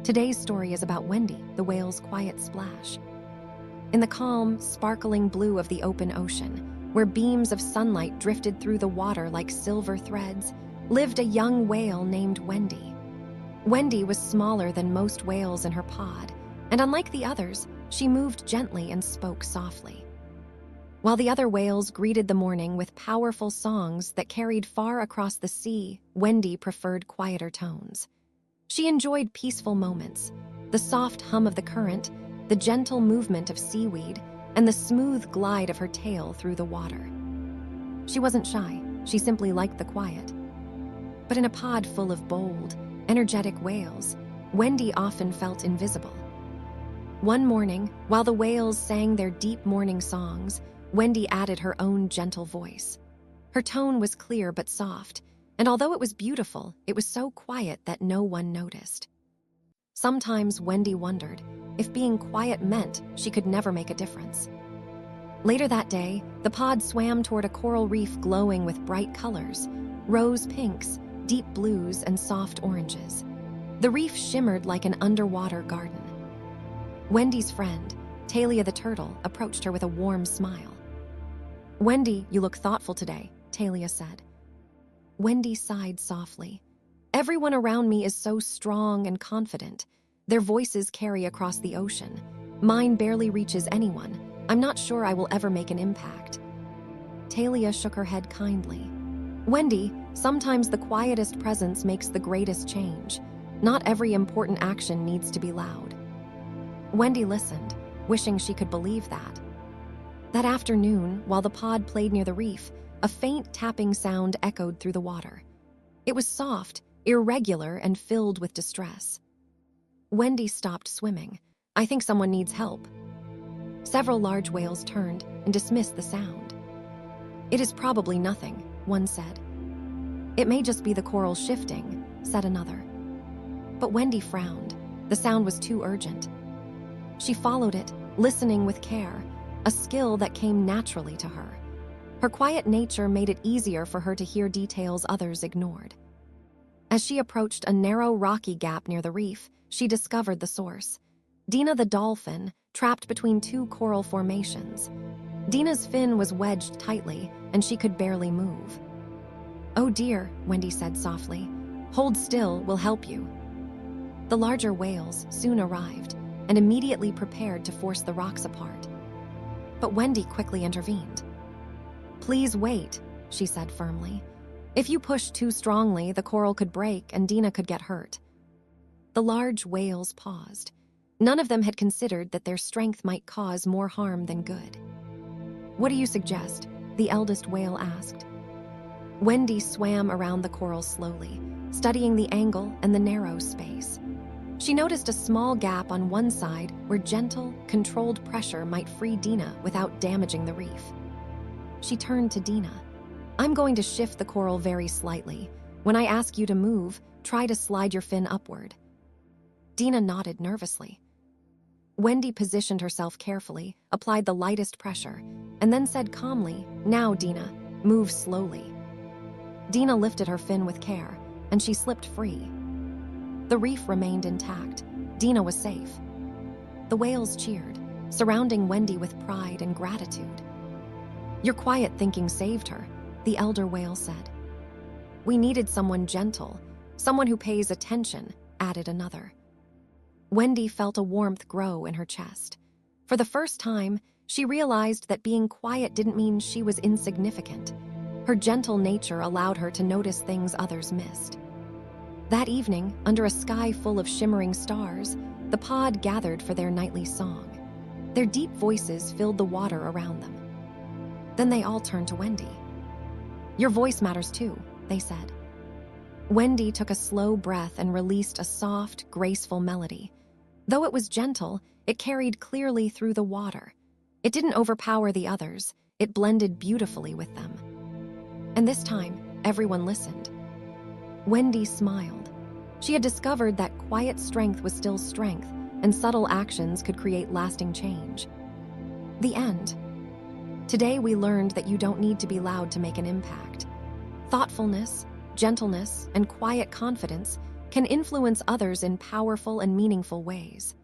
Today's story is about Wendy, the whale's quiet splash. In the calm, sparkling blue of the open ocean, where beams of sunlight drifted through the water like silver threads, lived a young whale named Wendy. Wendy was smaller than most whales in her pod, and unlike the others, she moved gently and spoke softly. While the other whales greeted the morning with powerful songs that carried far across the sea, Wendy preferred quieter tones. She enjoyed peaceful moments, the soft hum of the current, the gentle movement of seaweed, and the smooth glide of her tail through the water. She wasn't shy, she simply liked the quiet. But in a pod full of bold, energetic whales, Wendy often felt invisible. One morning, while the whales sang their deep morning songs, Wendy added her own gentle voice. Her tone was clear but soft, and although it was beautiful, it was so quiet that no one noticed. Sometimes Wendy wondered if being quiet meant she could never make a difference. Later that day, the pod swam toward a coral reef glowing with bright colors, rose pinks, deep blues, and soft oranges. The reef shimmered like an underwater garden. Wendy's friend, Talia the turtle, approached her with a warm smile. "Wendy, you look thoughtful today," Talia said. Wendy sighed softly. "Everyone around me is so strong and confident. Their voices carry across the ocean. Mine barely reaches anyone. I'm not sure I will ever make an impact." Talia shook her head kindly. "Wendy, sometimes the quietest presence makes the greatest change. Not every important action needs to be loud." Wendy listened, wishing she could believe that. That afternoon, while the pod played near the reef, a faint tapping sound echoed through the water. It was soft, irregular, and filled with distress. Wendy stopped swimming. "I think someone needs help." Several large whales turned and dismissed the sound. "It is probably nothing," one said. "It may just be the coral shifting," said another. But Wendy frowned. The sound was too urgent. She followed it, listening with care, a skill that came naturally to her. Her quiet nature made it easier for her to hear details others ignored. As she approached a narrow rocky gap near the reef, she discovered the source. Dina the dolphin, trapped between two coral formations. Dina's fin was wedged tightly, and she could barely move. "Oh dear," Wendy said softly. "Hold still, we'll help you." The larger whales soon arrived, and immediately prepared to force the rocks apart. But Wendy quickly intervened. "Please wait," she said firmly. "If you push too strongly, the coral could break and Dina could get hurt." The large whales paused. None of them had considered that their strength might cause more harm than good. "What do you suggest?" the eldest whale asked. Wendy swam around the coral slowly, studying the angle and the narrow space. She noticed a small gap on one side where gentle, controlled pressure might free Dina without damaging the reef. She turned to Dina. "I'm going to shift the coral very slightly. When I ask you to move, try to slide your fin upward." Dina nodded nervously. Wendy positioned herself carefully, applied the lightest pressure, and then said calmly, "Now, Dina, move slowly." Dina lifted her fin with care, and she slipped free. The reef remained intact. Dina was safe. The whales cheered, surrounding Wendy with pride and gratitude. "Your quiet thinking saved her," the elder whale said. "We needed someone gentle, someone who pays attention," added another. Wendy felt a warmth grow in her chest. For the first time, she realized that being quiet didn't mean she was insignificant. Her gentle nature allowed her to notice things others missed. That evening, under a sky full of shimmering stars, the pod gathered for their nightly song. Their deep voices filled the water around them. Then they all turned to Wendy. "Your voice matters too," they said. Wendy took a slow breath and released a soft, graceful melody. Though it was gentle, it carried clearly through the water. It didn't overpower the others, it blended beautifully with them. And this time, everyone listened. Wendy smiled. She had discovered that quiet strength was still strength, and subtle actions could create lasting change. The end. Today we learned that you don't need to be loud to make an impact. Thoughtfulness, gentleness, and quiet confidence can influence others in powerful and meaningful ways.